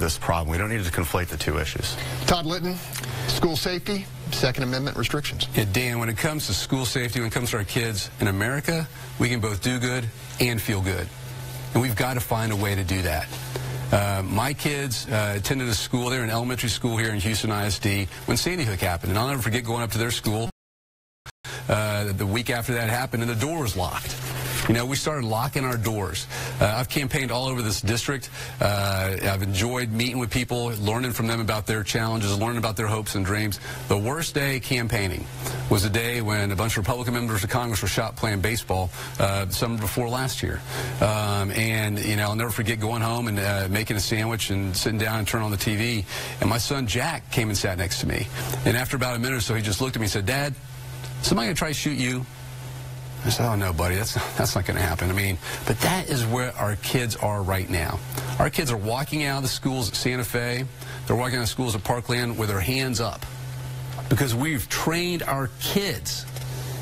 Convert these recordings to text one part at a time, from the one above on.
this problem. We don't need to conflate the two issues. Todd Litton, school safety, Second Amendment restrictions. Yeah, Dan, when it comes to school safety, when it comes to our kids in America, we can both do good and feel good. And we've got to find a way to do that. My kids attended a school, they were in elementary school here in Houston ISD when Sandy Hook happened. And I'll never forget going up to their school the week after that happened, and the door was locked. You know, we started locking our doors. I've campaigned all over this district. I've enjoyed meeting with people, learning from them about their challenges, learning about their hopes and dreams. The worst day campaigning was the day when a bunch of Republican members of Congress were shot playing baseball summer before last year. And, you know, I'll never forget going home and making a sandwich and sitting down and turning on the TV. And my son Jack came and sat next to me. And after about a minute or so, he just looked at me and said, "Dad, somebody going to try to shoot you?" I said, "Oh, no, buddy, that's not going to happen." I mean, but that is where our kids are right now. Our kids are walking out of the schools at Santa Fe. They're walking out of schools at Parkland with their hands up because we've trained our kids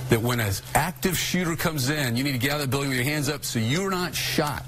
that when an active shooter comes in, you need to get out of the building with your hands up so you're not shot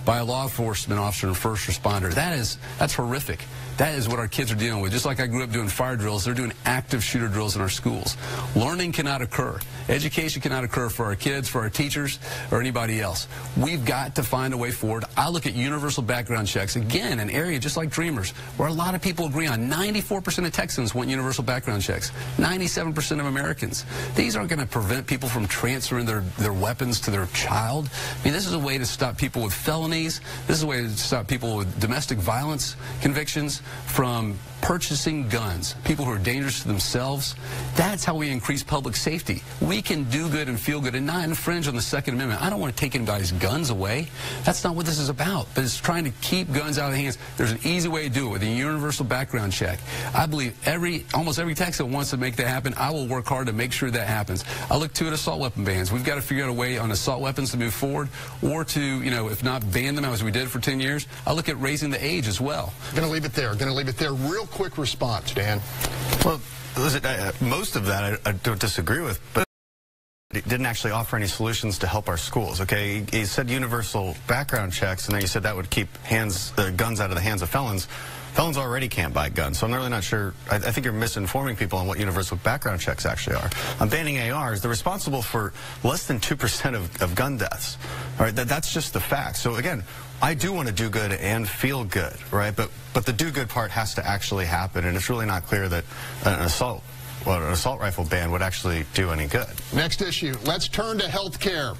by a law enforcement officer and first responder. That's horrific. That is what our kids are dealing with. Just like I grew up doing fire drills, they're doing active shooter drills in our schools. Learning cannot occur. Education cannot occur for our kids, for our teachers, or anybody else. We've got to find a way forward. I look at universal background checks, again, an area just like Dreamers, where a lot of people agree on. 94% of Texans want universal background checks. 97% of Americans. These aren't going to prevent people from transferring their weapons to their child. I mean, this is a way to stop people with felonies. This is a way to stop people with domestic violence convictions from purchasing guns, people who are dangerous to themselves. That's how we increase public safety. We can do good and feel good and not infringe on the Second Amendment. I don't want to take anybody's guns away. That's not what this is about, but it's trying to keep guns out of the hands. There's an easy way to do it with a universal background check. I believe almost every Texan wants to make that happen. I will work hard to make sure that happens. I look to it assault weapon bans. We've got to figure out a way on assault weapons to move forward or to, you know, if not ban them as we did for 10 years, I look at raising the age as well. Going to leave it there. Going to leave it there. Real quick response, Dan. Well, most of that I don't disagree with, but it didn't actually offer any solutions to help our schools. Okay, he said universal background checks, and then you said that would keep guns out of the hands of felons. Felons already can't buy guns, so I'm really not sure. I think you're misinforming people on what universal background checks actually are. On banning ARs, they're responsible for less than 2% of gun deaths. All right, that's just the fact. So again, I do want to do good and feel good, right? But the do good part has to actually happen, and it's really not clear that an assault rifle ban would actually do any good. Next issue, let's turn to health care.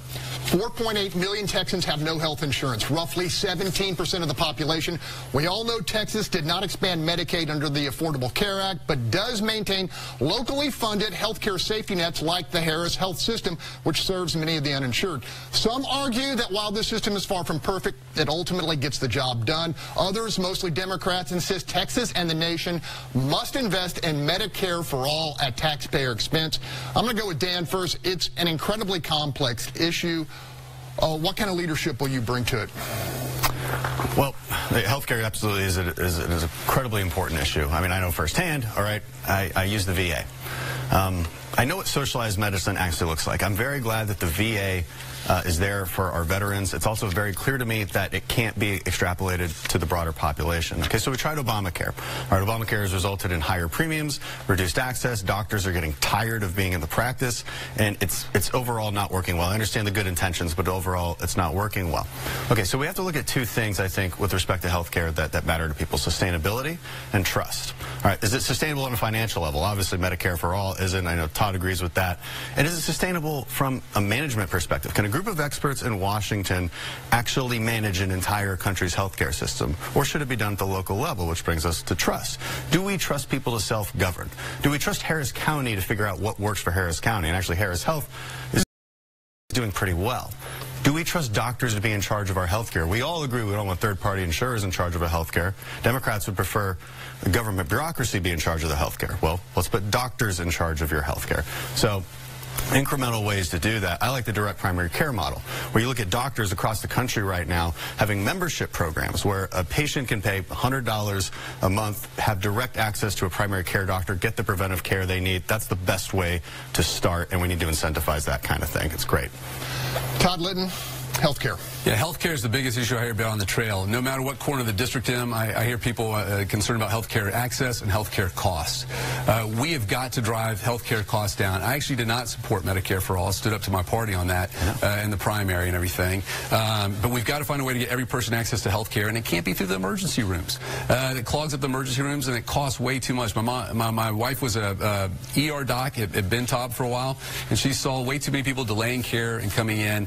4.8 million Texans have no health insurance, roughly 17% of the population. We all know Texas did not expand Medicaid under the Affordable Care Act, but does maintain locally funded health care safety nets like the Harris Health System, which serves many of the uninsured. Some argue that while this system is far from perfect, it ultimately gets the job done. Others, mostly Democrats, insist Texas and the nation must invest in Medicare for all at taxpayer expense. I'm going to go with Dan first. It's an incredibly complex issue. What kind of leadership will you bring to it? Well, healthcare absolutely is an incredibly important issue. I mean, I know firsthand, all right, I use the VA. I know what socialized medicine actually looks like. I'm very glad that the VA is there for our veterans. It's also very clear to me that it can't be extrapolated to the broader population. Okay, so we tried Obamacare. All right, Obamacare has resulted in higher premiums, reduced access. Doctors are getting tired of being in the practice, and it's overall not working well. I understand the good intentions, but overall it's not working well. Okay, so we have to look at two things, I think, with respect to healthcare that matter to people: sustainability and trust. All right, is it sustainable on a financial level? Obviously, Medicare for all isn't. I know Todd agrees with that. And is it sustainable from a management perspective? Can a group of experts in Washington actually manage an entire country's healthcare system? Or should it be done at the local level, which brings us to trust? Do we trust people to self-govern? Do we trust Harris County to figure out what works for Harris County? And actually, Harris Health is doing pretty well. Do we trust doctors to be in charge of our healthcare? We all agree we don't want third-party insurers in charge of our healthcare. Democrats would prefer government bureaucracy be in charge of the healthcare. Well, let's put doctors in charge of your healthcare. So, incremental ways to do that. I like the direct primary care model, where you look at doctors across the country right now having membership programs where a patient can pay $100 a month, have direct access to a primary care doctor, get the preventive care they need. That's the best way to start, and we need to incentivize that kind of thing. It's great. Todd Litton, healthcare. Yeah, healthcare is the biggest issue I hear about on the trail. No matter what corner of the district I'm, I hear people concerned about healthcare access and healthcare costs. We have got to drive healthcare costs down. I actually did not support Medicare for All. I stood up to my party on that in the primary and everything. But we've got to find a way to get every person access to healthcare, and it can't be through the emergency rooms. It clogs up the emergency rooms, and it costs way too much. My wife was a ER doc at Bentop for a while, and she saw way too many people delaying care and coming in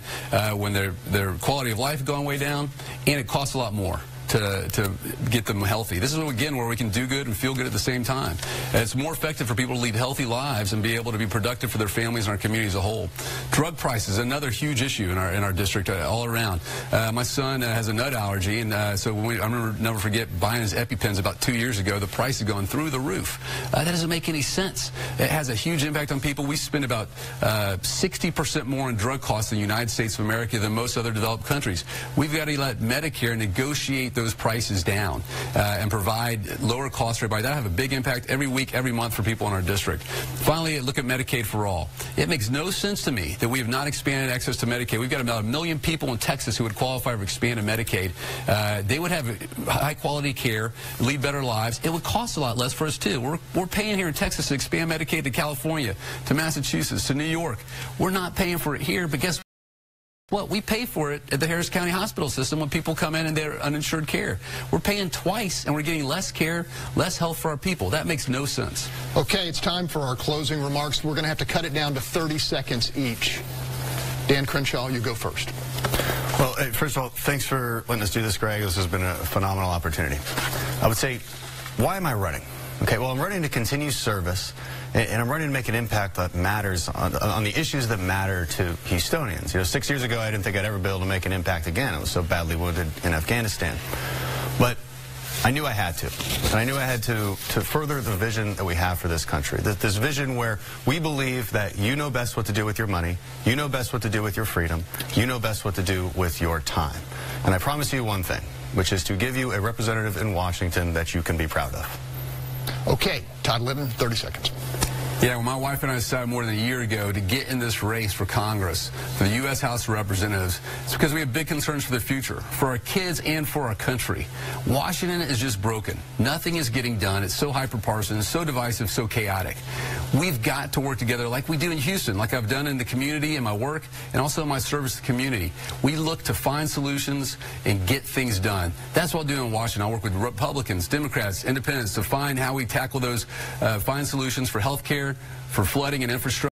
when their quality of life going way down, and it costs a lot more to get them healthy. This is, again, where we can do good and feel good at the same time. It's more effective for people to lead healthy lives and be able to be productive for their families and our community as a whole. Drug prices, another huge issue in our district all around. My son has a nut allergy, and so I remember, never forget, buying his EpiPens about 2 years ago. The price is going through the roof. That doesn't make any sense. It has a huge impact on people. We spend about 60% more on drug costs in the United States of America than most other developed countries. We've got to let Medicare negotiate those prices down and provide lower costs for everybody. That'll have a big impact every week, every month for people in our district. Finally, look at Medicaid for All. It makes no sense to me that we have not expanded access to Medicaid. We've got about 1 million people in Texas who would qualify for expanded Medicaid. They would have high-quality care, lead better lives. It would cost a lot less for us, too. We're paying here in Texas to expand Medicaid to California, to Massachusetts, to New York. We're not paying for it here, but guess what? We pay for it at the Harris County Hospital System when people come in and they're uninsured care. We're paying twice, and we're getting less care, less health for our people. That makes no sense. Okay, it's time for our closing remarks. We're going to have to cut it down to 30 seconds each. Dan Crenshaw, you go first. Well, first of all, thanks for letting us do this, Greg. This has been a phenomenal opportunity. I would say, why am I running? Okay, well, I'm running to continue service, and I'm running to make an impact that matters on the issues that matter to Houstonians. You know, 6 years ago, I didn't think I'd ever be able to make an impact again. I was so badly wounded in Afghanistan. But I knew I had to. And I knew I had to further the vision that we have for this country. This vision where we believe that you know best what to do with your money, you know best what to do with your freedom, you know best what to do with your time. And I promise you one thing, which is to give you a representative in Washington that you can be proud of. Okay, Todd Litton, 30 seconds. Yeah, well, my wife and I decided more than a year ago to get in this race for Congress, for the U.S. House of Representatives. It's because we have big concerns for the future, for our kids and for our country. Washington is just broken. Nothing is getting done. It's so hyperpartisan, so divisive, so chaotic. We've got to work together like we do in Houston, like I've done in the community, in my work, and also in my service to the community. We look to find solutions and get things done. That's what I'll do in Washington. I'll work with Republicans, Democrats, Independents to find how we tackle those, find solutions for health care, for flooding and infrastructure.